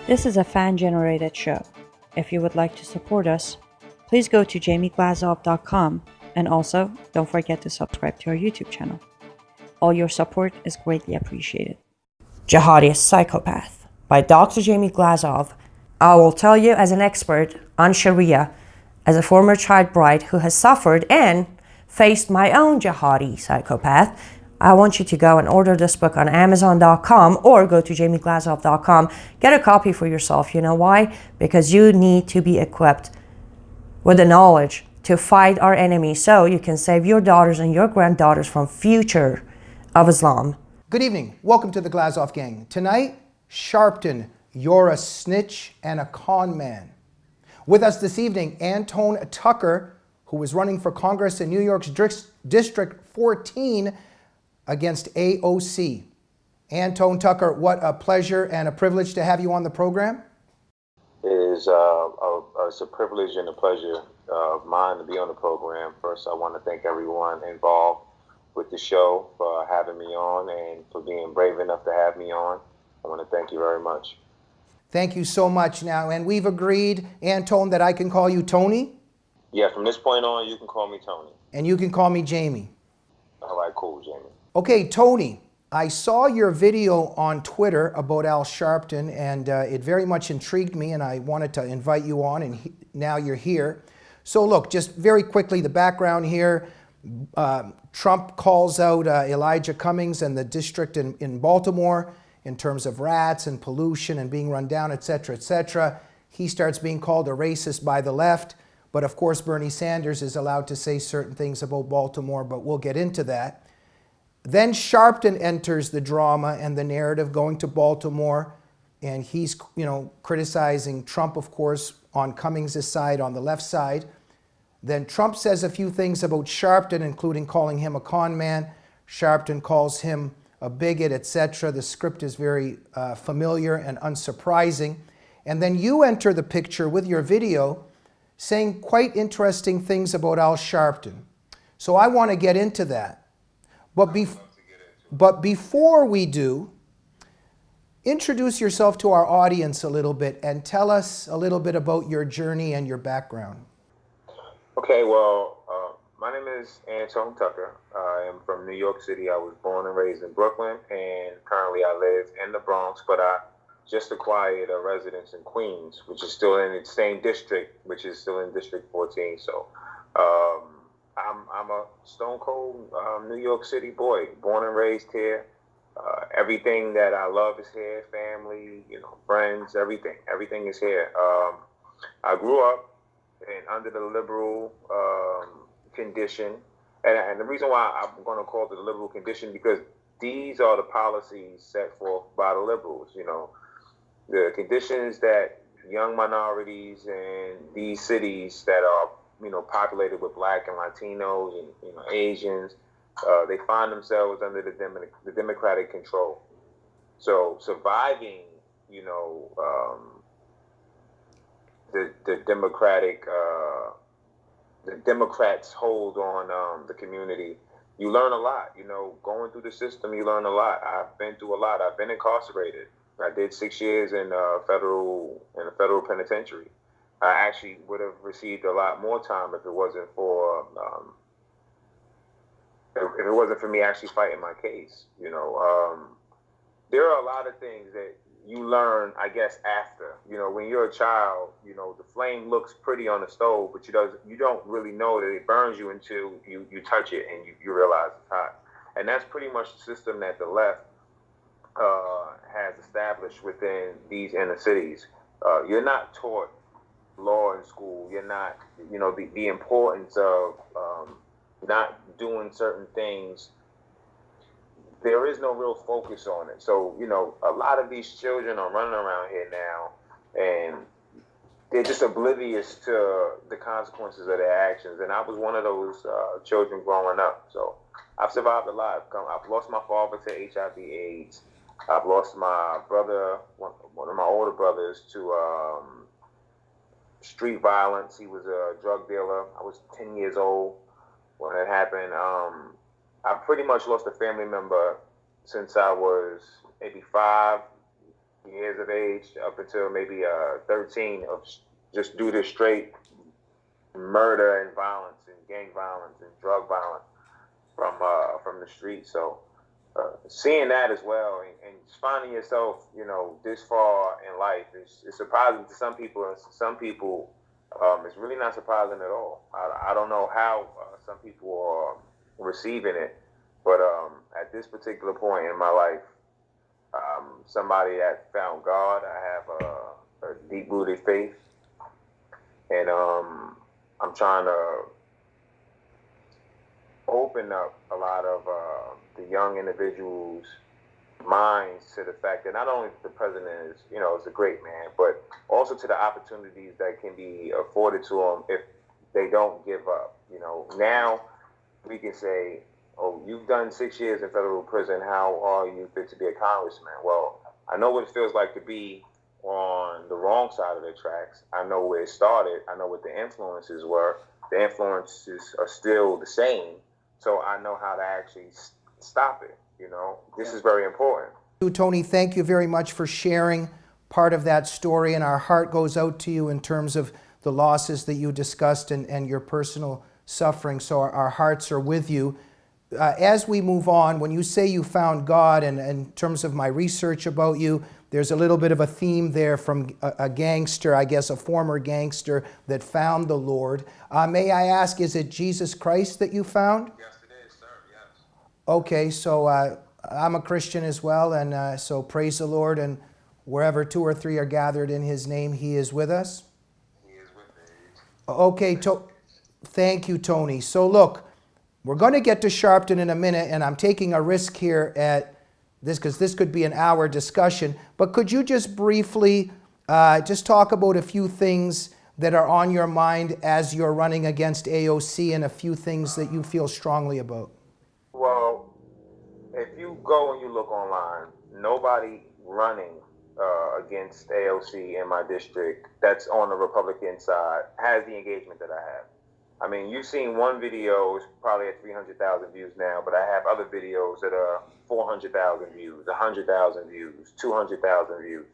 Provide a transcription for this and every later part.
This is a fan-generated show. If you would like to support us, please go to jamieglazov.com, and also don't forget to subscribe to our YouTube channel. All your support is greatly appreciated. Jihadist Psychopath by Dr. Jamie Glazov. I will tell you as an expert on Sharia, as a former child bride who has suffered and faced my own jihadi psychopath, I want you to go and order this book on Amazon.com or go to jamieglazov.com. Get a copy for yourself. You know why? Because you need to be equipped with the knowledge to fight our enemy so you can save your daughters and your granddaughters from future of Islam. Good evening. Welcome to the Glazov Gang. Tonight, Sharpton, you're a snitch and a con man. With us this evening, Antoine Tucker, who is running for Congress in New York's District 14 against AOC. Antoine Tucker, what a pleasure and a privilege to have you on the program. It's a privilege and a pleasure of mine to be on the program. First, I want to thank everyone involved with the show for having me on and for being brave enough to have me on. I want to thank you very much. Thank you so much now. And we've agreed, Antoine, that I can call you Tony? Yeah, from this point on, you can call me Tony. And you can call me Jamie. All right, cool, Jamie. Okay, Tony, I saw your video on Twitter about Al Sharpton, and it very much intrigued me, and I wanted to invite you on, and now you're here. So look, just very quickly, the background here. Trump calls out Elijah Cummings and the district in Baltimore in terms of rats and pollution and being run down, et cetera, et cetera. He starts being called a racist by the left. But of course, Bernie Sanders is allowed to say certain things about Baltimore, but we'll get into that. Then Sharpton enters the drama and the narrative going to Baltimore, and he's, criticizing Trump, of course, on Cummings' side, on the left side. Then Trump says a few things about Sharpton, including calling him a con man. Sharpton calls him a bigot, etc. The script is very familiar and unsurprising. And then you enter the picture with your video saying quite interesting things about Al Sharpton. So I want to get into that. But before we do, introduce yourself to our audience a little bit and tell us a little bit about your journey and your background. Okay, well, my name is Antoine Tucker. I am from New York City. I was born and raised in Brooklyn, and currently I live in the Bronx, but I just acquired a residence in Queens, which is still in its same district, which is still in District 14. So I'm a stone cold New York City boy, born and raised here. Everything that I love is here, family, friends, everything. Everything is here. I grew up under the liberal condition. And the reason why I'm going to call it the liberal condition, because these are the policies set forth by the liberals, the conditions that young minorities in these cities that are, populated with Black and Latinos and, Asians, they find themselves under the Democratic control. So surviving, the Democrats hold on the community. You learn a lot, going through the system. You learn a lot. I've been through a lot. I've been incarcerated. I did 6 years in a federal penitentiary. I actually would have received a lot more time if it wasn't for me actually fighting my case. There are a lot of things that you learn, I guess, after. When you're a child, the flame looks pretty on the stove, but you don't really know that it burns you until you touch it and you realize it's hot. And that's pretty much the system that the left has established within these inner cities. You're not taught law in school. You're not, the importance of not doing certain things. There is no real focus on it. So, a lot of these children are running around here now, and they're just oblivious to the consequences of their actions. And I was one of those children growing up. So I've survived a lot. I've lost my father to HIV/AIDS. I've lost my brother, one of my older brothers, to street violence. He was a drug dealer. I was 10 years old when it happened. I pretty much lost a family member since I was maybe 5, years of age up until maybe 13 of just due to straight murder and violence and gang violence and drug violence from the street. So seeing that as well, and finding yourself, this far in life is surprising to some people, and some people it's really not surprising at all. I don't know how some people are receiving it, but at this particular point in my life, somebody that found God. I have a deep-rooted faith, and I'm trying to open up a lot of the young individuals' minds to the fact that not only the president is a great man, but also to the opportunities that can be afforded to them if they don't give up. Now we can say, oh, you've done 6 years in federal prison. How are you fit to be a congressman? Well, I know what it feels like to be on the wrong side of the tracks. I know where it started. I know what the influences were. The influences are still the same. So I know how to actually stop it. This is very important. Tony, thank you very much for sharing part of that story, and our heart goes out to you in terms of the losses that you discussed and your personal suffering. So our hearts are with you. As we move on, when you say you found God, and in terms of my research about you, there's a little bit of a theme there from a gangster, I guess a former gangster that found the Lord. May I ask, is it Jesus Christ that you found? Yes, it is, sir. Yes. Okay, so I'm a Christian as well, and so praise the Lord, and wherever 2 or 3 are gathered in His name, He is with us. He is with me. Okay, thank you, Tony. So look, we're going to get to Sharpton in a minute, and I'm taking a risk here at this because this could be an hour discussion. But could you just briefly just talk about a few things that are on your mind as you're running against AOC, and a few things that you feel strongly about? Well, if you go and you look online, nobody running against AOC in my district that's on the Republican side has the engagement that I have. I mean, you've seen one video, it's probably at 300,000 views now, but I have other videos that are 400,000 views, 100,000 views, 200,000 views.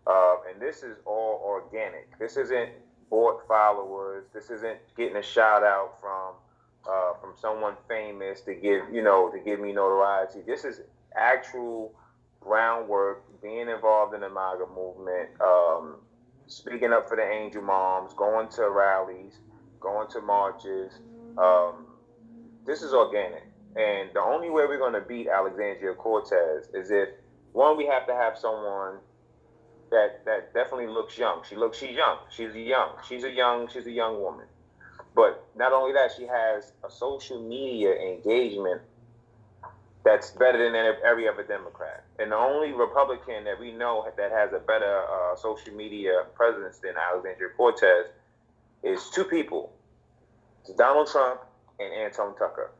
And this is all organic. This isn't bought followers. This isn't getting a shout out from someone famous to give me notoriety. This is actual groundwork, being involved in the MAGA movement, speaking up for the Angel Moms, going to rallies, going to marches. This is organic. And the only way we're going to beat Alexandria Cortez is if, one, we have to have someone that definitely looks young. She's young. She's a young woman. But not only that, she has a social media engagement that's better than every other Democrat. And the only Republican that we know that has a better social media presence than Alexandria Cortez is 2 people. It's Donald Trump and Antoine Tucker.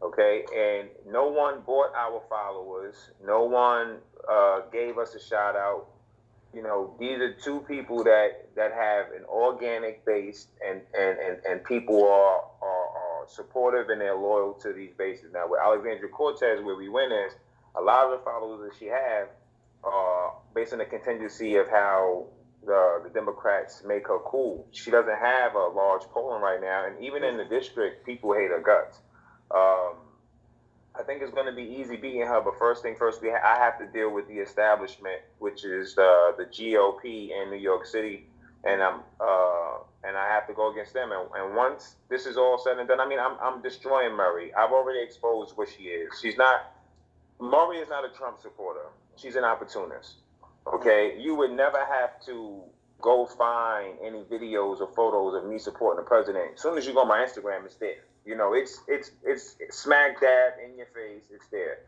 Okay? And no one bought our followers. No one gave us a shout out. These are 2 people that have an organic base, and people are supportive and they're loyal to these bases. Now, with Alexandria Cortez, where we win is, a lot of the followers that she have are based on the contingency of how the Democrats make her cool. She doesn't have a large polling right now, and even in the district, people hate her guts. I think it's going to be easy beating her, but first thing first, I have to deal with the establishment, which is the GOP in New York City, and I have to go against them. And once this is all said and done, I mean, I'm destroying Murray. I've already exposed what she is. Murray is not a Trump supporter. She's an opportunist. Okay, you would never have to go find any videos or photos of me supporting the president. As soon as you go on my Instagram, it's there. It's smack dab in your face. It's there,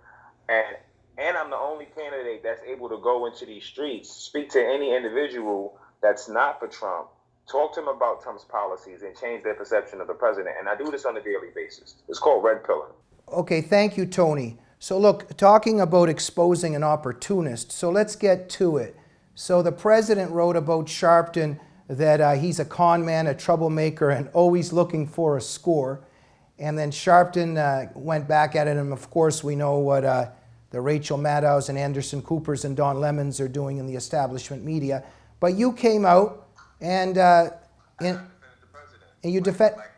and I'm the only candidate that's able to go into these streets, speak to any individual that's not for Trump, talk to them about Trump's policies, and change their perception of the president. And I do this on a daily basis. It's called red pilling. Okay, thank you, Tony. So look, talking about exposing an opportunist, so let's get to it. So the president wrote about Sharpton that he's a con man, a troublemaker, and always looking for a score. And then Sharpton went back at it, and of course we know what the Rachel Maddows and Anderson Coopers and Don Lemons are doing in the establishment media. But you came out and defended the president. And you defend. Like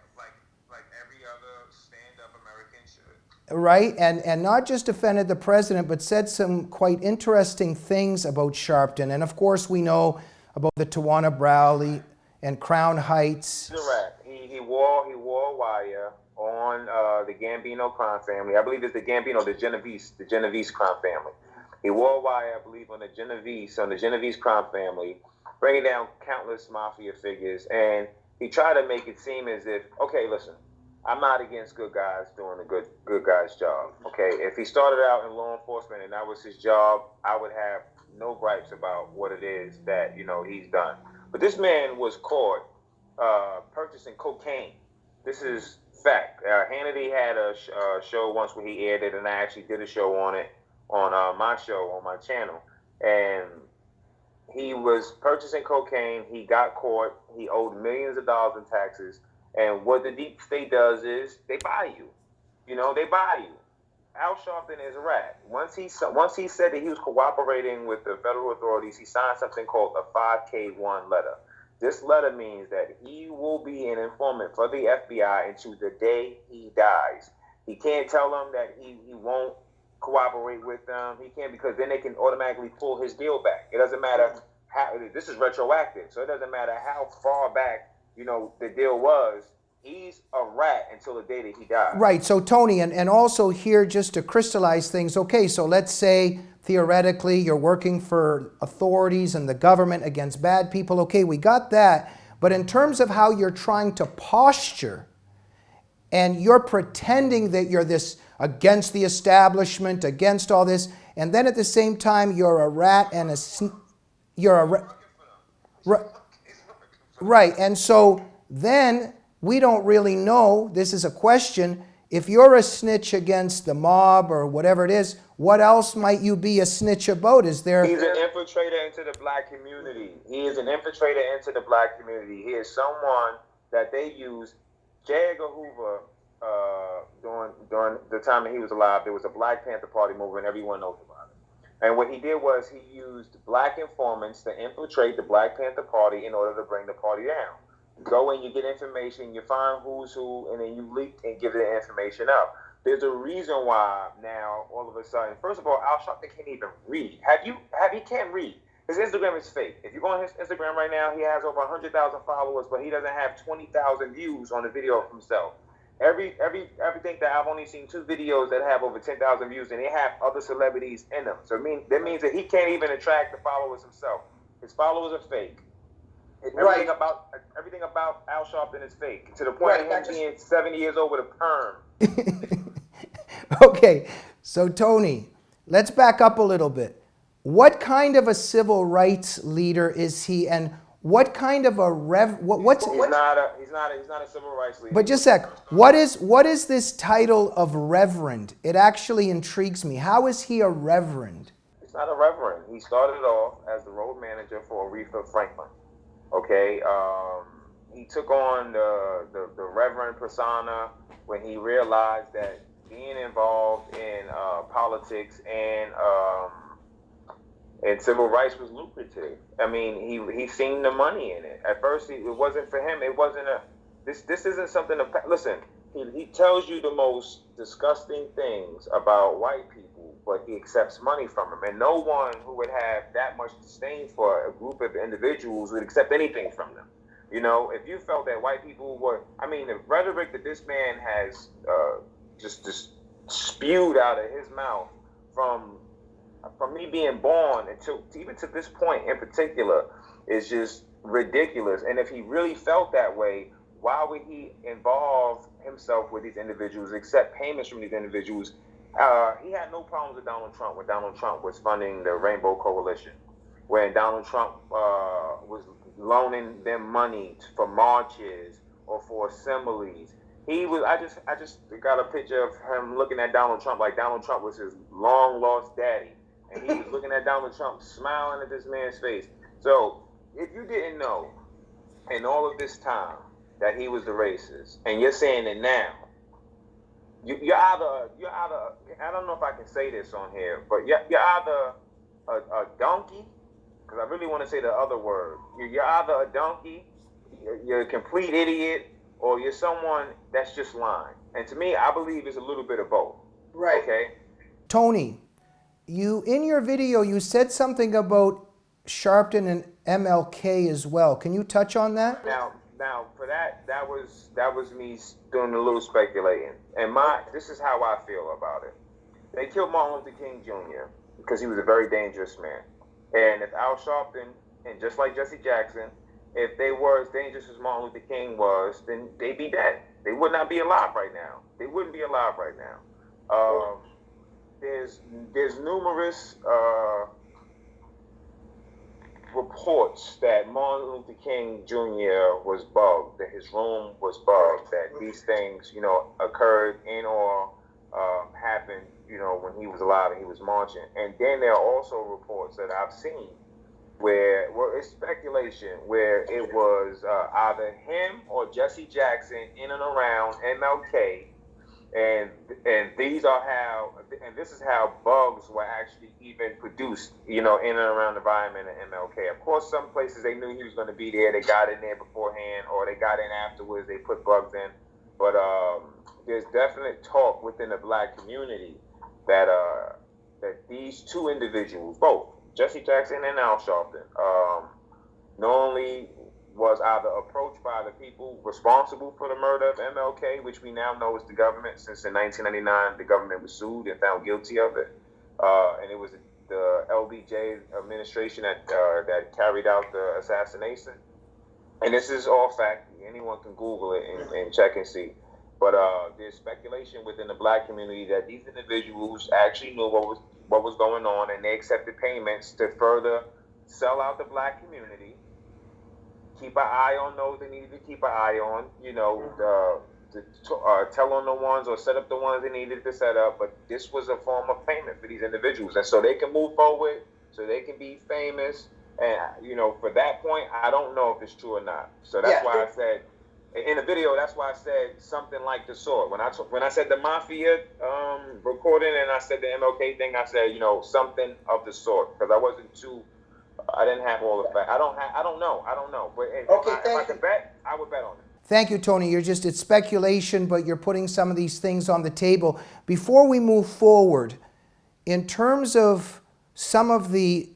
every other stand-up American should. Right, and not just defended the president, but said some quite interesting things about Sharpton. And of course, we know about the Tawana Brawley and Crown Heights. He's a rat. He wore a wire on the Gambino crime family. I believe it's the Genovese crime family. He wore a wire, I believe, on the Genovese crime family, bringing down countless mafia figures. And he tried to make it seem as if, okay, listen, I'm not against good guys doing a good guy's job. Okay, if he started out in law enforcement and that was his job, I would have no gripes about what it is that he's done. But this man was caught purchasing cocaine. This is fact. Hannity had a show once where he aired it, and I actually did a show on it on my show on my channel. And he was purchasing cocaine. He got caught. He owed millions of dollars in taxes. And what the deep state does is they buy you. They buy you. Al Sharpton is a rat. Once he said that he was cooperating with the federal authorities, he signed something called a 5K1 letter. This letter means that he will be an informant for the FBI until the day he dies. He can't tell them that he won't cooperate with them. He can't, because then they can automatically pull his deal back. It doesn't matter how, this is retroactive, so it doesn't matter how far back the deal was. He's a rat until the day that he dies. Right. So, Tony, and also here, just to crystallize things, okay, so let's say, theoretically, you're working for authorities and the government against bad people. Okay, we got that. But in terms of how you're trying to posture, and you're pretending that you're this against the establishment, against all this, and then at the same time, you're a rat and right. And so then we don't really know, this is a question, if you're a snitch against the mob or whatever it is, what else might you be a snitch about? Is there... He's an infiltrator into the black community. He is an infiltrator into the black community. He is someone that they use. J. Edgar Hoover, during the time that he was alive, there was a Black Panther Party movement. Everyone knows about it. And what he did was he used black informants to infiltrate the Black Panther Party in order to bring the party down. You go in, you get information, you find who's who, and then you leak and give the information up. There's a reason why now, all of a sudden, first of all, Al Sharpton can't even read. He can't read. His Instagram is fake. If you go on his Instagram right now, he has over 100,000 followers, but he doesn't have 20,000 views on the video of himself. Everything that I've only seen 2 videos that have over 10,000 views, and they have other celebrities in them. So that means that he can't even attract the followers himself. His followers are fake. Everything about Al Sharpton is fake, to the point of him being 70 years old with a perm. Okay, so Tony, let's back up a little bit. What kind of a civil rights leader is he, and what kind of a He's not a civil rights leader. But just a sec. What is this title of reverend? It actually intrigues me. How is he a reverend? He's not a reverend. He started off as the road manager for Aretha Franklin. Okay, he took on the reverend persona when he realized that being involved in politics and civil rights was lucrative. I mean, he seen the money in it. At first, it wasn't for him. It wasn't this isn't something to listen. He tells you the most disgusting things about white people, but he accepts money from them. And no one who would have that much disdain for a group of individuals would accept anything from them. If you felt that white people were, the rhetoric that this man has just spewed out of his mouth from me being born until even to this point in particular is just ridiculous. And if he really felt that way, why would he involve himself with these individuals, accept payments from these individuals? He had no problems with Donald Trump when Donald Trump was funding the Rainbow Coalition, when Donald Trump was loaning them money for marches or for assemblies. I just got a picture of him looking at Donald Trump like Donald Trump was his long lost daddy, and he was looking at Donald Trump, smiling at this man's face. So if you didn't know in all of this time that he was the racist, and you're saying it now, you're either I don't know if I can say this on here, but you're either a donkey, because I really want to say the other word. You're either a donkey, you're a complete idiot, or you're someone that's just lying. And to me, I believe it's a little bit of both. Right. Okay. Tony, you in your video you said something about Sharpton and MLK as well. Can you touch on that? Now for that was me doing a little speculating. And this is how I feel about it. They killed Martin Luther King Jr. because he was a very dangerous man. And if Al Sharpton, and just like Jesse Jackson, if they were as dangerous as Martin Luther King was, then they'd be dead. They would not be alive right now. They wouldn't be alive right now. There's numerous reports that Martin Luther King Jr. was bugged, that his room was bugged, that these things, occurred in or happened, when he was alive and he was marching. And then there are also reports that I've seen where it's speculation, where it was either him or Jesse Jackson in and around MLK, and this is how bugs were actually even produced, in and around the environment of MLK. Of course, some places they knew he was going to be there, they got in there beforehand, or they got in afterwards, they put bugs in. But there's definite talk within the black community that these two individuals, both Jesse Jackson and Al Sharpton, not only was either approached by the people responsible for the murder of MLK, which we now know is the government, since in 1999 the government was sued and found guilty of it, and it was the LBJ administration that carried out the assassination. And this is all fact. Anyone can Google it and check and see. But there's speculation within the black community that these individuals actually knew what was going on, and they accepted payments to further sell out the black community, keep an eye on those they needed to keep an eye on, tell on the ones or set up the ones they needed to set up. But this was a form of payment for these individuals, and so they can move forward, so they can be famous. And for that point, I don't know if it's true or not. So that's why I said in the video, that's why I said something like the sort. When I said the mafia recording and I said the MLK thing, I said something of the sort, because I didn't have all the facts. I don't know. But if I could bet, I would bet on it. Thank you, Tony. It's speculation, but you're putting some of these things on the table. Before we move forward, in terms of some of the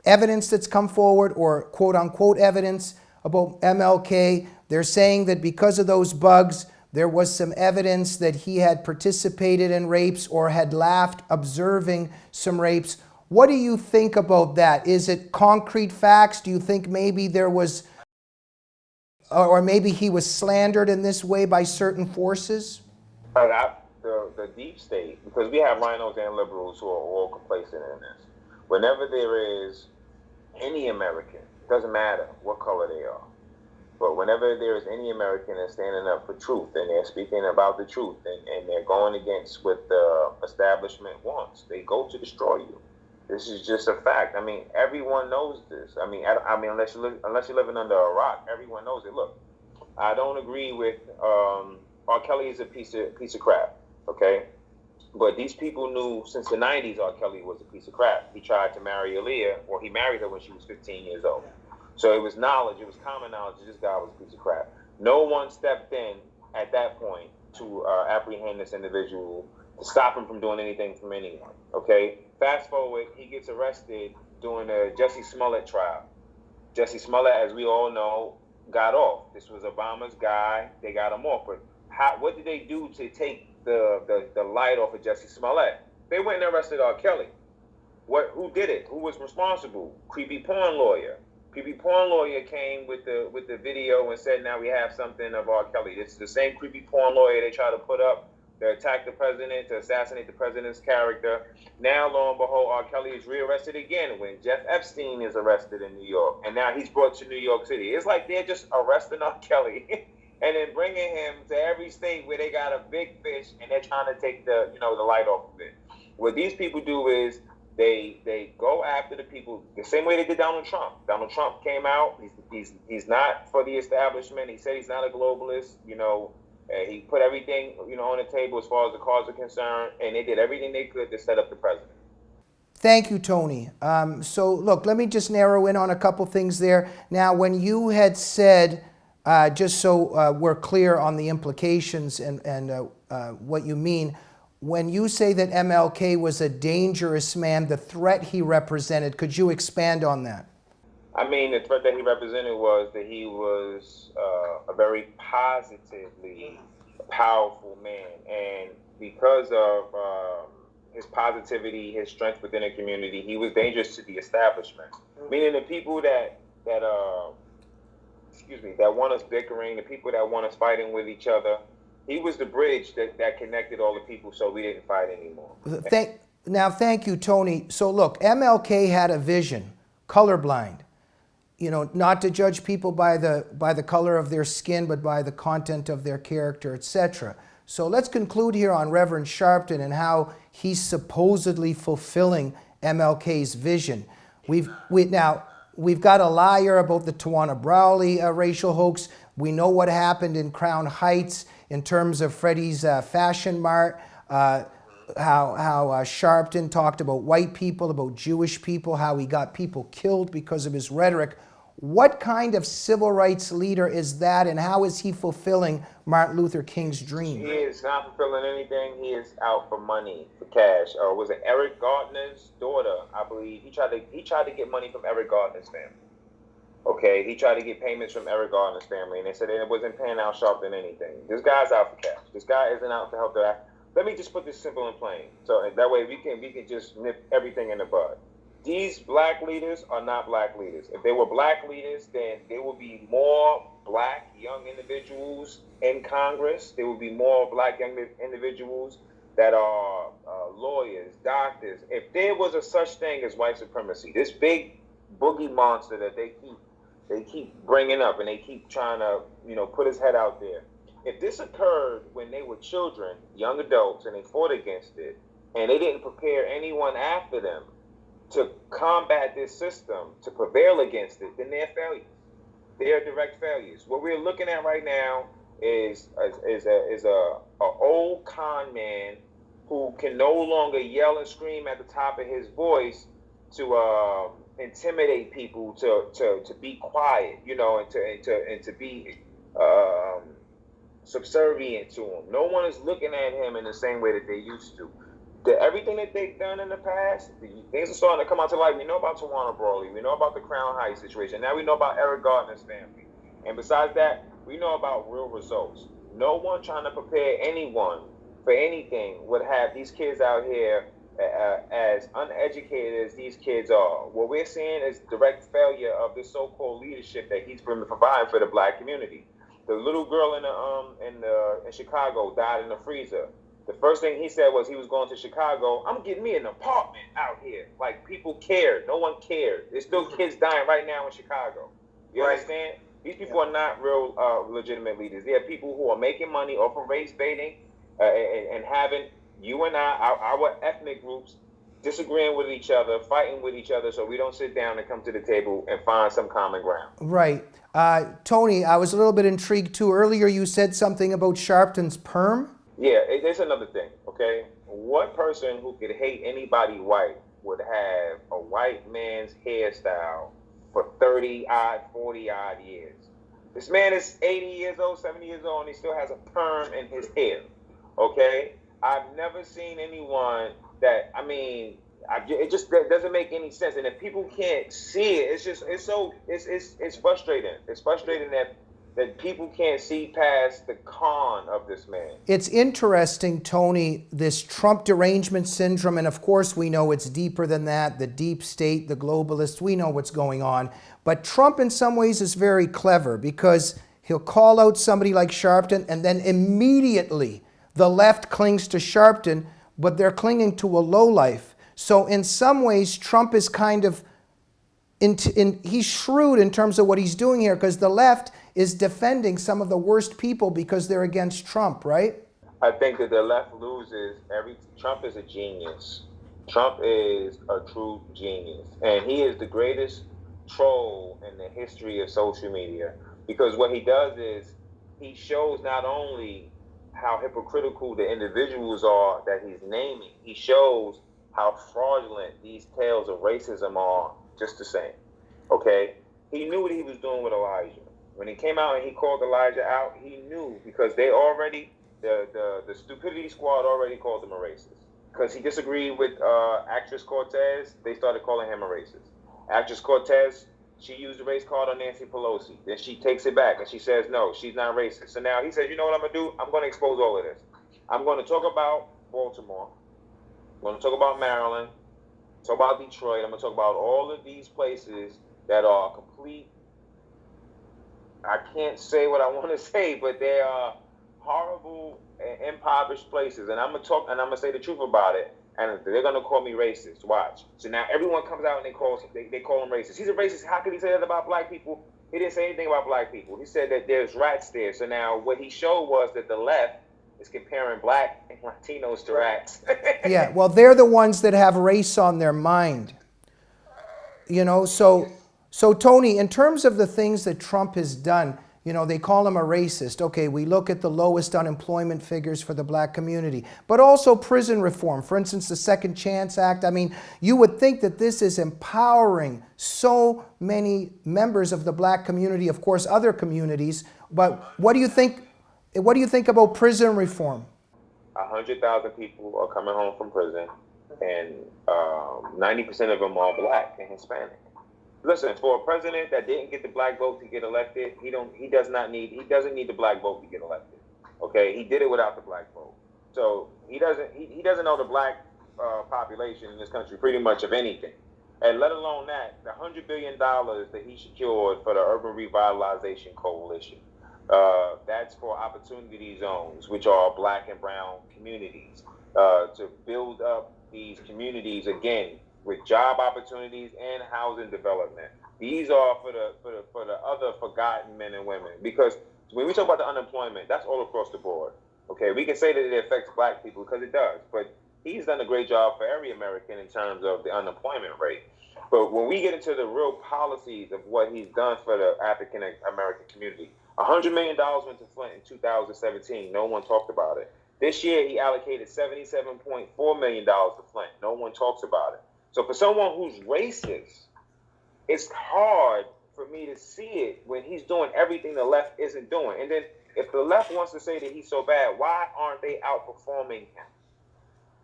evidence that's come forward, or quote-unquote evidence about MLK, they're saying that because of those bugs, there was some evidence that he had participated in rapes or had laughed observing some rapes. What do you think about that? Is it concrete facts? Do you think maybe there was, or maybe he was slandered in this way by certain forces? The deep state, because we have rhinos and liberals who are all complacent in this. Whenever there is any American, it doesn't matter what color they are, but whenever there is any American that's standing up for truth and they're speaking about the truth and they're going against what the establishment wants, they go to destroy you. This is just a fact. I mean, everyone knows this. I mean, unless you're living under a rock, everyone knows it. Look, I don't agree with R. Kelly is a piece of crap. Okay, but these people knew since the 90s R. Kelly was a piece of crap. He tried to marry Aaliyah, or he married her when she was 15 years old. So it was knowledge. It was common knowledge that this guy was a piece of crap. No one stepped in at that point to apprehend this individual, to stop him from doing anything from anyone. Okay. Fast forward, he gets arrested during the Jussie Smollett trial. Jussie Smollett, as we all know, got off. This was Obama's guy. They got him off. But what did they do to take the light off of Jussie Smollett? They went and arrested R. Kelly. Who did it? Who was responsible? Creepy porn lawyer. Creepy porn lawyer came with the video and said, now we have something of R. Kelly. This is the same creepy porn lawyer they try to put up to attack the president, to assassinate the president's character. Now, lo and behold, R. Kelly is rearrested again when Jeff Epstein is arrested in New York. And now he's brought to New York City. It's like they're just arresting R. Kelly and then bringing him to every state where they got a big fish and they're trying to take the light off of it. What these people do is they go after the people the same way they did Donald Trump. Donald Trump came out. He's not for the establishment. He said he's not a globalist. He put everything, on the table as far as the cards are concerned, and they did everything they could to set up the president. Thank you, Tony. So look, let me just narrow in on a couple things there. Now, when you had said, just so we're clear on the implications and what you mean, when you say that MLK was a dangerous man, the threat he represented, could you expand on that? I mean, the threat that he represented was that he was a very positively powerful man, and because of his positivity, his strength within the community, he was dangerous to the establishment. Meaning the people that want us bickering, the people that want us fighting with each other. He was the bridge that connected all the people, so we didn't fight anymore. Thank you, Tony. So look, MLK had a vision, colorblind. Not to judge people by the color of their skin, but by the content of their character, etc. So let's conclude here on Reverend Sharpton and how he's supposedly fulfilling MLK's vision. We've got a liar about the Tawana Brawley racial hoax. We know what happened in Crown Heights in terms of Freddie's Fashion Mart. How Sharpton talked about white people, about Jewish people, how he got people killed because of his rhetoric. What kind of civil rights leader is that, and how is he fulfilling Martin Luther King's dream? He is not fulfilling anything. He is out for money, for cash. Was it Eric Gardner's daughter? I believe he tried to get money from Eric Gardner's family. Okay, he tried to get payments from Eric Gardner's family, and they said it wasn't paying out Sharpton anything. This guy's out for cash. This guy isn't out to help the. Let me just put this simple and plain, so that way we can just nip everything in the bud. These black leaders are not black leaders. If they were black leaders, then there would be more black young individuals in Congress. There would be more black young individuals that are lawyers, doctors. If there was a such thing as white supremacy, this big boogie monster that they keep bringing up and they keep trying to, put his head out there. If this occurred when they were children, young adults, and they fought against it, and they didn't prepare anyone after them to combat this system, to prevail against it, then they're failures. They are direct failures. What we're looking at right now is a old con man who can no longer yell and scream at the top of his voice to intimidate people to be quiet, and to be subservient to him. No one is looking at him in the same way that they used to. Everything that they've done in the past, things are starting to come out to light. We know about Tawana Brawley. We know about the Crown Heights situation. Now we know about Eric Gardner's family. And besides that, we know about real results. No one trying to prepare anyone for anything would have these kids out here as uneducated as these kids are. What we're seeing is direct failure of this so-called leadership that he's been providing for the black community. The little girl in Chicago died in a freezer. The first thing he said was he was going to Chicago. I'm getting me an apartment out here. Like, people cared. No one cared. There's still kids dying right now in Chicago. You understand? These people are not real legitimate leaders. They are people who are making money off of race baiting and having you and our ethnic groups disagreeing with each other, fighting with each other, so we don't sit down and come to the table and find some common ground. Right. Tony, I was a little bit intrigued too. Earlier you said something about Sharpton's perm. Yeah, there's another thing, okay? What person who could hate anybody white would have a white man's hairstyle for 30-odd, 40-odd years? This man is 80 years old, 70 years old, and he still has a perm in his hair, okay? I've never seen anyone that, it just doesn't make any sense. And if people can't see it, it's frustrating. It's frustrating that people can't see past the con of this man. It's interesting, Tony, this Trump derangement syndrome, and of course we know it's deeper than that, the deep state, the globalists, we know what's going on. But Trump in some ways is very clever because he'll call out somebody like Sharpton and then immediately the left clings to Sharpton, but they're clinging to a lowlife. So in some ways, Trump is kind of, he's shrewd in terms of what he's doing here because the left is defending some of the worst people because they're against Trump, right? I think that the left loses Trump is a genius. Trump is a true genius. And he is the greatest troll in the history of social media because what he does is he shows not only how hypocritical the individuals are that he's naming. He shows how fraudulent these tales of racism are just the same. Okay? He knew what he was doing with Elijah. When he came out and he called Elijah out, he knew because they already, the stupidity squad already called him a racist. Because he disagreed with actress Cortez, they started calling him a racist. Actress Cortez, she used the race card on Nancy Pelosi. Then she takes it back and she says, no, she's not racist. So now he says, you know what I'm going to do? I'm going to expose all of this. I'm going to talk about Baltimore. I'm going to talk about Maryland. Talk about Detroit. I'm going to talk about all of these places that are complete. I can't say what I want to say, but they are horrible and impoverished places. And I'm going to talk and I'm going to say the truth about it. And they're going to call me racist. Watch. So now everyone comes out and they call him racist. He's a racist. How could he say that about black people? He didn't say anything about black people. He said that there's rats there. So now what he showed was that the left is comparing black and Latinos to rats. Yeah, well, they're the ones that have race on their mind. You know, so Tony, in terms of the things that Trump has done, you know, they call him a racist. Okay, we look at the lowest unemployment figures for the black community, but also prison reform. For instance, the Second Chance Act. I mean, you would think that this is empowering so many members of the black community, of course, other communities. But what do you think? What do you think about prison reform? 100,000 people are coming home from prison, and 90% of them are black and Hispanic. Listen, for a president that didn't get the black vote to get elected, he doesn't need the black vote to get elected. Okay, he did it without the black vote. So he doesn't know the black population in this country pretty much of anything, and let alone that the $100 billion that he secured for the Urban Revitalization Coalition. That's for opportunity zones, which are black and brown communities, to build up these communities again with job opportunities and housing development. These are for the other forgotten men and women. Because when we talk about the unemployment, that's all across the board. Okay, we can say that it affects black people because it does, but he's done a great job for every American in terms of the unemployment rate. But when we get into the real policies of what he's done for the African American community, $100 million went to Flint in 2017. No one talked about it. This year, he allocated $77.4 million to Flint. No one talks about it. So for someone who's racist, it's hard for me to see it when he's doing everything the left isn't doing. And then if the left wants to say that he's so bad, why aren't they outperforming him?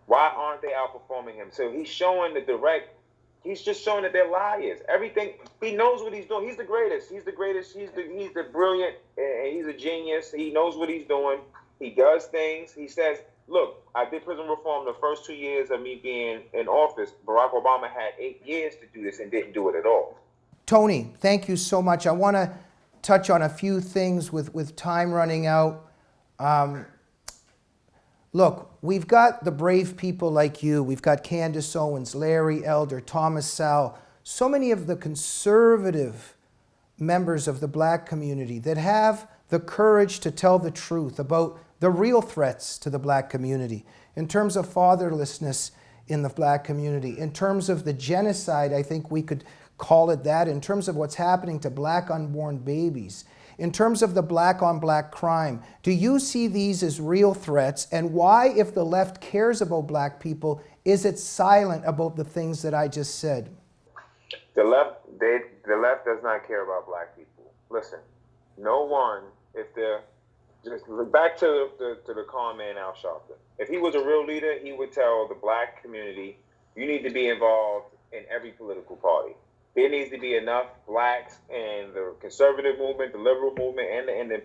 Why aren't they outperforming him? So he's showing he's just showing that they're liars. Everything, he knows what he's doing. He's the greatest. He's the greatest. He's the brilliant. He's a genius. He knows what he's doing. He does things. He says, look, I did prison reform the first 2 years of me being in office. Barack Obama had 8 years to do this and didn't do it at all. Tony, thank you so much. I want to touch on a few things with time running out. Look, we've got the brave people like you. We've got Candace Owens, Larry Elder, Thomas Sowell, so many of the conservative members of the black community that have the courage to tell the truth about the real threats to the black community in terms of fatherlessness in the black community, in terms of the genocide, I think we could call it that, in terms of what's happening to black unborn babies, in terms of the black on black crime. Do you see these as real threats? And why, if the left cares about black people, is it silent about the things that I just said? The left does not care about black people. Listen, no one, if they're just look back to the con man Al Sharpton. If he was a real leader, he would tell the black community, you need to be involved in every political party. There needs to be enough blacks in the conservative movement, the liberal movement, and the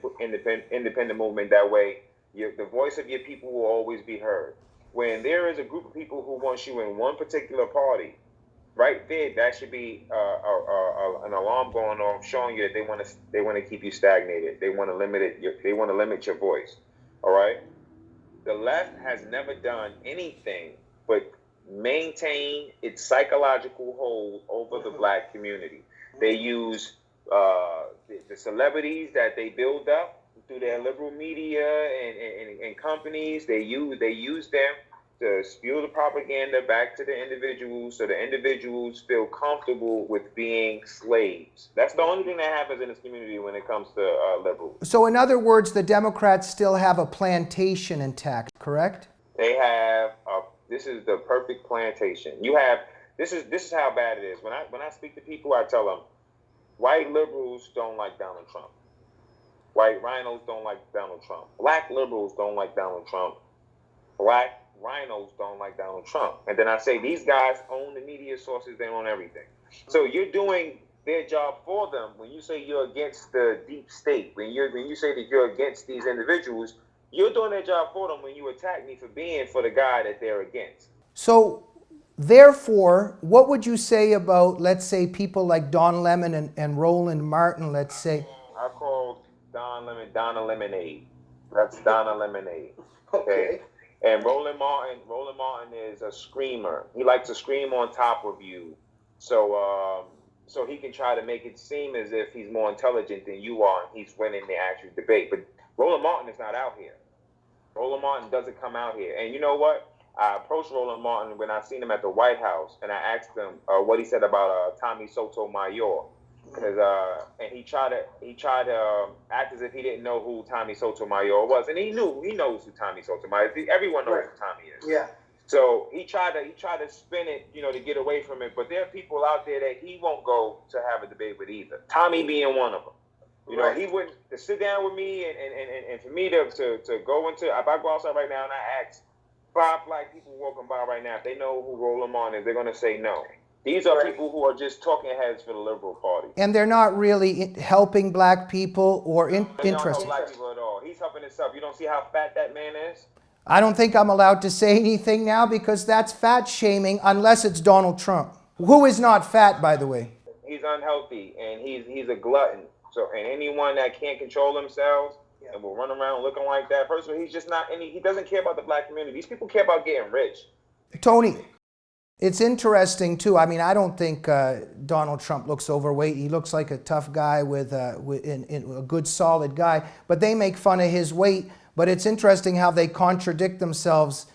independent movement. That way, the voice of your people will always be heard. When there is a group of people who want you in one particular party, right there, that should be an alarm going off, showing you that they want to keep you stagnated. They want to limit your voice. All right. The left has never done anything but maintain its psychological hold over the black community. They use the celebrities that they build up through their liberal media and companies. They use them to spew the propaganda back to the individuals so the individuals feel comfortable with being slaves. That's the only thing that happens in this community when it comes to liberals. So in other words, the Democrats still have a plantation intact, correct? They have this is the perfect plantation. This is how bad it is. When I speak to people, I tell them white liberals don't like Donald Trump. White rhinos don't like Donald Trump. Black liberals don't like Donald Trump. Black rhinos don't like Donald Trump. And then I say these guys own the media sources, they own everything. So you're doing their job for them when you say you're against the deep state, when you say that you're against these individuals, you're doing their job for them when you attack me for being for the guy that they're against. So therefore, what would you say about, let's say, people like Don Lemon and Roland Martin, let's say? I called Don Lemon Donna Lemonade. That's Donna Lemonade. Okay. And Roland Martin is a screamer. He likes to scream on top of you. So he can try to make it seem as if he's more intelligent than you are and he's winning the actual debate. But Roland Martin is not out here. Roland Martin doesn't come out here. And you know what? I approached Roland Martin when I seen him at the White House, and I asked him what he said about Tommy Sotomayor. And he tried to act as if he didn't know who Tommy Sotomayor was, and he knows who Tommy Sotomayor is. Everyone knows who Tommy is. Yeah. So he tried to spin it, to get away from it. But there are people out there that he won't go to have a debate with either. Tommy being one of them. He wouldn't to sit down with me and for me to go into. If I go outside right now and I ask 5 black people walking by right now if they know who Roland Martin is, they're going to say no. These are people who are just talking heads for the Liberal Party. And they're not really helping black people or interested. They don't help black people at all. He's helping himself. You don't see how fat that man is? I don't think I'm allowed to say anything now because that's fat shaming unless it's Donald Trump, who is not fat, by the way. He's unhealthy and he's a glutton. So, and anyone that can't control themselves and will run around looking like that, first of all, he's just not he doesn't care about the black community. These people care about getting rich. Tony, it's interesting too. I mean, I don't think Donald Trump looks overweight. He looks like a tough guy with a good, solid guy. But they make fun of his weight. But it's interesting how they contradict themselves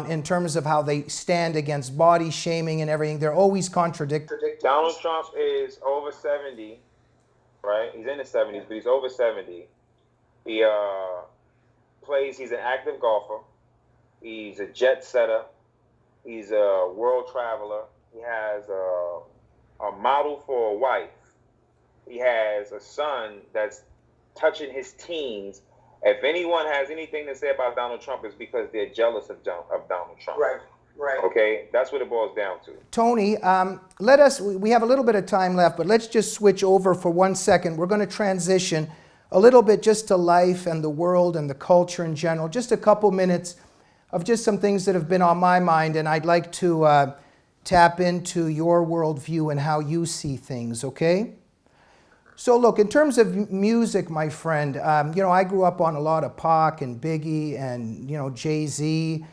in terms of how they stand against body shaming and everything. They're always contradictory. Donald Trump is over 70, right? He's in his 70s, but he's over 70. He he's an active golfer. He's a jet setter. He's a world traveler. He has a model for a wife. He has a son that's touching his teens. If anyone has anything to say about Donald Trump, it's because they're jealous of Donald Trump. Right. Okay, that's what it boils down to. Tony, we have a little bit of time left, but let's just switch over for 1 second. We're going to transition a little bit just to life and the world and the culture in general. Just a couple minutes of just some things that have been on my mind, and I'd like to tap into your worldview and how you see things, okay? So look, in terms of music, my friend, I grew up on a lot of Pac and Biggie and, Jay-Z,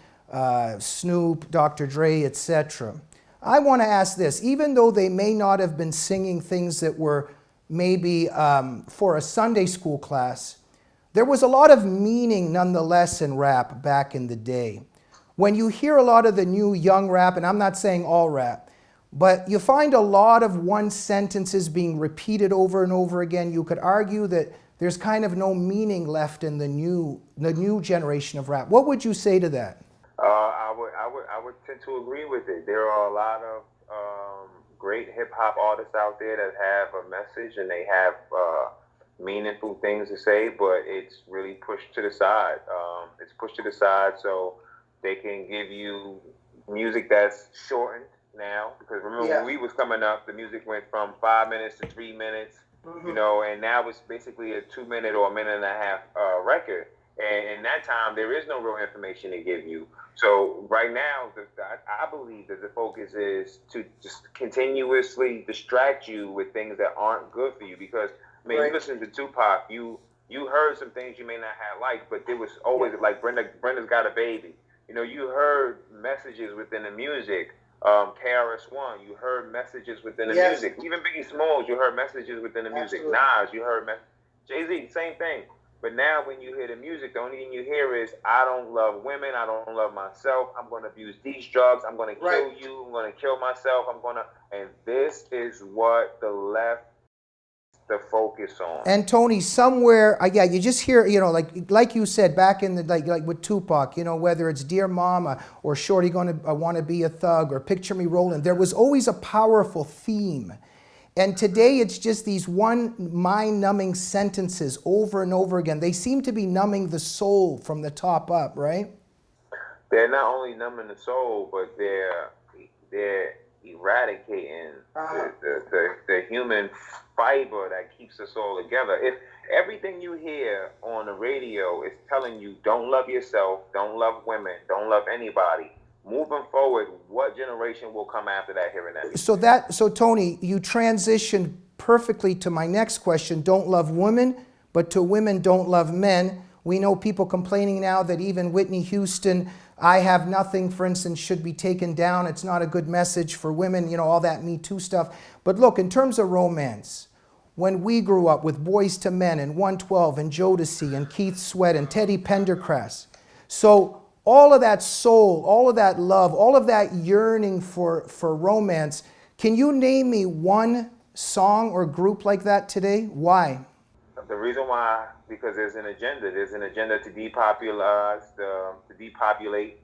Snoop, Dr. Dre, etc. I want to ask this, even though they may not have been singing things that were maybe for a Sunday school class, there was a lot of meaning nonetheless in rap back in the day. When you hear a lot of the new young rap, and I'm not saying all rap, but you find a lot of one sentences being repeated over and over again. You could argue that there's kind of no meaning left in the new generation of rap. What would you say to that? I would tend to agree with it. There are a lot of great hip hop artists out there that have a message and they have meaningful things to say, but it's really pushed to the side. It's pushed to the side so they can give you music that's shortened now, because remember when we was coming up, the music went from 5 minutes to 3 minutes, and now it's basically a 2 minute or a minute and a half record. And in that time, there is no real information to give you. So right now, I believe that the focus is to just continuously distract you with things that aren't good for you. Because you listen to Tupac, you heard some things you may not have liked, but there was always like Brenda's Got a Baby. You heard messages within the music. KRS-One, you heard messages within the music. Even Biggie Smalls, you heard messages within the music. Nas, you heard Jay-Z, same thing. But now when you hear the music, the only thing you hear is, I don't love women, I don't love myself, I'm going to abuse these drugs, I'm going to kill you, I'm going to kill myself, and this is what the left to focus on. And Tony, somewhere, yeah, you just hear, like you said back in the like with Tupac, whether it's Dear Mama or Shorty Gonna Want to Be a Thug or Picture Me Rolling, there was always a powerful theme. And today it's just these one mind-numbing sentences over and over again. They seem to be numbing the soul from the top up, right? They're not only numbing the soul, but they're eradicating the human fiber that keeps us all together. If everything you hear on the radio is telling you don't love yourself, don't love women, don't love anybody, moving forward, what generation will come after that hearing that? So Tony, you transitioned perfectly to my next question. Don't love women, but to women don't love men. We know people complaining now that even Whitney Houston, I Have Nothing, for instance, should be taken down. It's not a good message for women, all that Me Too stuff. But look, in terms of romance, when we grew up with Boys to Men and 112 and Jodeci and Keith Sweat and Teddy Pendergrass, so all of that soul, all of that love, all of that yearning for romance, can you name me one song or group like that today? Why? The reason why, because there's an agenda. There's an agenda to depopulate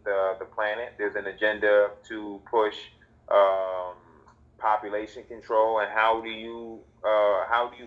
the planet. There's an agenda to push population control. And how do you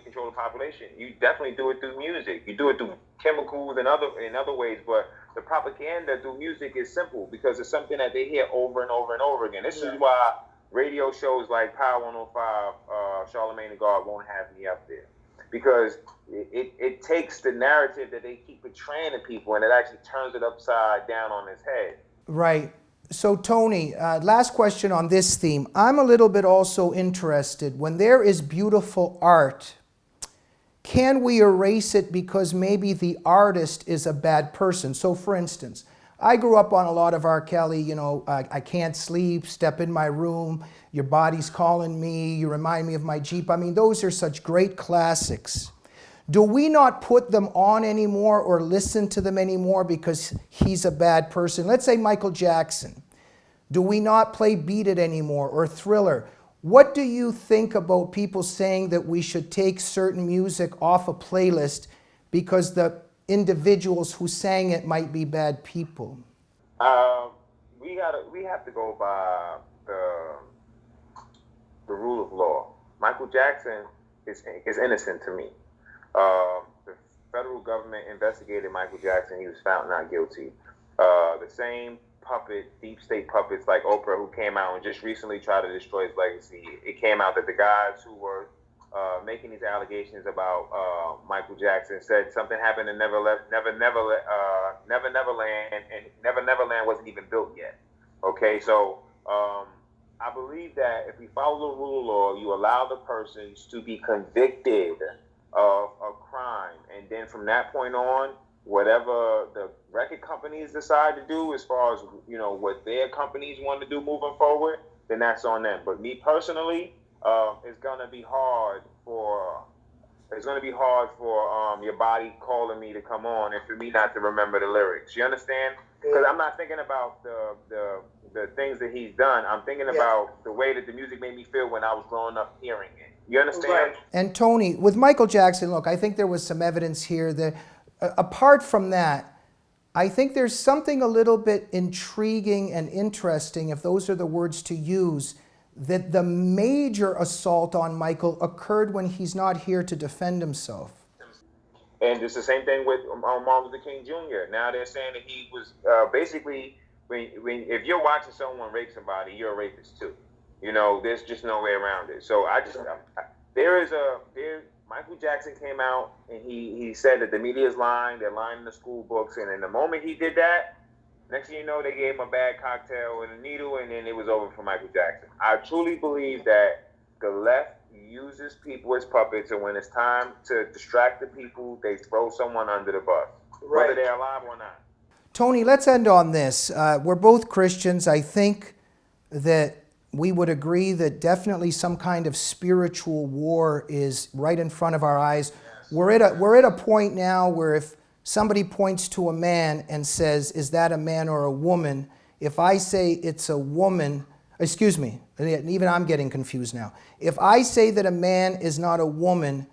control the population? You definitely do it through music. You do it through chemicals and other ways. But the propaganda through music is simple because it's something that they hear over and over and over again. This is why radio shows like Power 105, Charlemagne the God won't have me up there. Because it takes the narrative that they keep portraying to people and it actually turns it upside down on its head. Right. So Tony, last question on this theme. I'm a little bit also interested, when there is beautiful art, can we erase it because maybe the artist is a bad person? So for instance, I grew up on a lot of R. Kelly, I Can't Sleep, Step in My Room, Your Body's Calling Me, You Remind Me of My Jeep. I mean, those are such great classics. Do we not put them on anymore or listen to them anymore because he's a bad person? Let's say Michael Jackson. Do we not play Beat It anymore or Thriller? What do you think about people saying that we should take certain music off a playlist because the individuals who sang it might be bad people? We have to go by the rule of law. Michael Jackson is innocent to me. The federal government investigated Michael Jackson. He was found not guilty. The same deep state puppets like Oprah, who came out and just recently tried to destroy his legacy. It came out that the guys who were making these allegations about Michael Jackson said something happened in Never Neverland, and Never Neverland wasn't even built yet. Okay, so I believe that if we follow the rule of law, you allow the persons to be convicted of a crime, and then from that point on, whatever the record companies decide to do as far as what their companies want to do moving forward, then that's on them. But me personally, it's gonna be hard for Your Body Calling Me to come on, and for me not to remember the lyrics. You understand? Because I'm not thinking about the things that he's done. I'm thinking about the way that the music made me feel when I was growing up hearing it. You understand? Right. And Tony, with Michael Jackson, look, I think there was some evidence here that, apart from that, I think there's something a little bit intriguing and interesting, if those are the words to use, that the major assault on Michael occurred when he's not here to defend himself. And it's the same thing with Martin Luther King Jr. Now they're saying that he was basically, if you're watching someone rape somebody, you're a rapist too. There's just no way around it. So Michael Jackson came out and he said that the media is lying, they're lying in the school books, and in the moment he did that, next thing you know, they gave him a bad cocktail and a needle, and then it was over for Michael Jackson. I truly believe that the left uses people as puppets, and when it's time to distract the people, they throw someone under the bus, whether they're alive or not. Tony, let's end on this. We're both Christians. I think that we would agree that definitely some kind of spiritual war is right in front of our eyes. Yes. We're at a point now where if somebody points to a man and says, is that a man or a woman? If I say it's a woman, excuse me, even I'm getting confused now. If I say that a man is not a woman,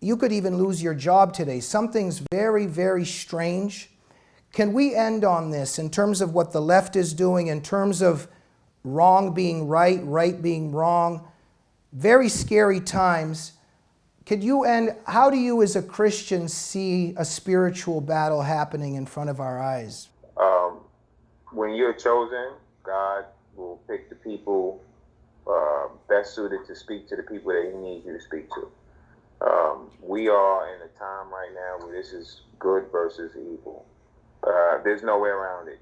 you could even lose your job today. Something's very, very strange. Can we end on this in terms of what the left is doing, in terms of wrong being right, right being wrong? Very scary times. Could you end, how do you as a Christian see a spiritual battle happening in front of our eyes? When you're chosen, God will pick the people best suited to speak to the people that he needs you to speak to. We are in a time right now where this is good versus evil. There's no way around it.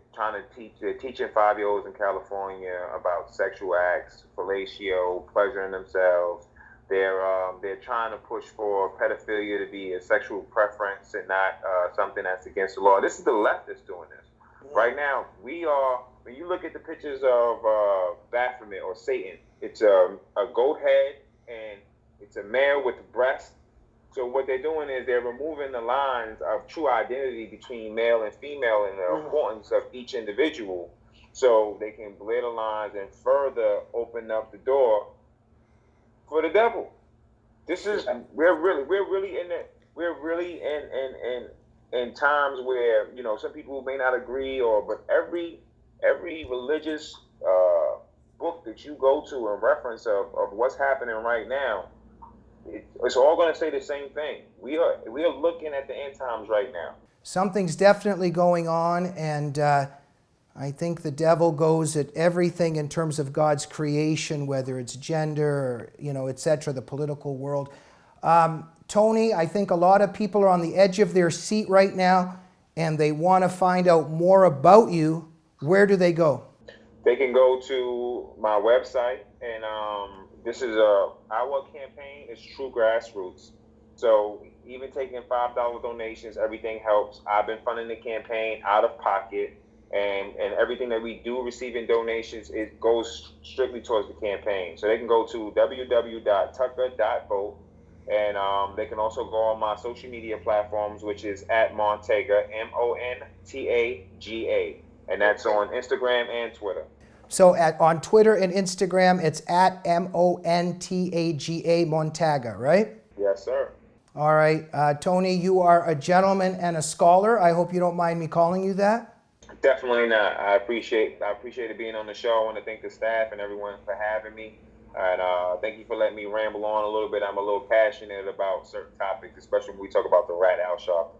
They're teaching 5-year-olds in California about sexual acts, fellatio, pleasuring themselves. They're trying to push for pedophilia to be a sexual preference and not something that's against the law. This is the left that's doing this. Right now, when you look at the pictures of Baphomet or Satan, it's a goat head and it's a male with breasts. So what they're doing is they're removing the lines of true identity between male and female and the importance of each individual, so they can blur the lines and further open up the door for the devil. We're really in times where, some people may not agree, but every religious book that you go to in reference of what's happening right now, it's all going to say the same thing. We are looking at the end times right now. Something's definitely going on, and I think the devil goes at everything in terms of God's creation, whether it's gender, or, etc., the political world. Tony, I think a lot of people are on the edge of their seat right now, and they want to find out more about you. Where do they go? They can go to my website, and this is our campaign is true grassroots. So even taking $5 donations, everything helps. I've been funding the campaign out of pocket, and everything that we do receiving donations, it goes strictly towards the campaign. So they can go to www.tucker.vote, and they can also go on my social media platforms, which is at Montaga, Montaga, and that's on Instagram and Twitter. So on Twitter and Instagram, it's at Montaga, Montaga, right? Yes, sir. All right. Tony, you are a gentleman and a scholar. I hope you don't mind me calling you that. Definitely not. I appreciate it being on the show. I want to thank the staff and everyone for having me. And thank you for letting me ramble on a little bit. I'm a little passionate about certain topics, especially when we talk about the rat Al Sharpton.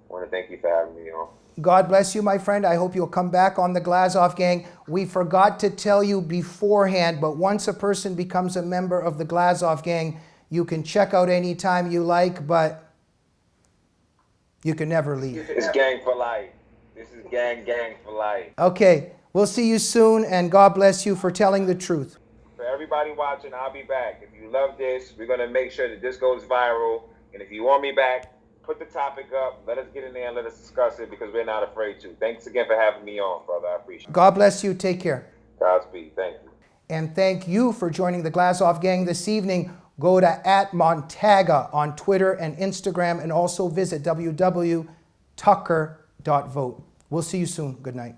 I want to thank you for having me on. God bless you, my friend. I hope you'll come back on the Glazov Gang. We forgot to tell you beforehand, but once a person becomes a member of the Glazov Gang, you can check out anytime you like, but you can never leave. It's gang for life. This is gang for life. Okay, we'll see you soon, and God bless you for telling the truth. For everybody watching, I'll be back. If you love this, we're going to make sure that this goes viral. And if you want me back, put the topic up. Let us get in there and let us discuss it, because we're not afraid to. Thanks again for having me on, brother. I appreciate it. God bless you. Take care. Godspeed. Thank you. And thank you for joining the Glazov Gang this evening. Go to @Montaga on Twitter and Instagram, and also visit www.tucker.vote. We'll see you soon. Good night.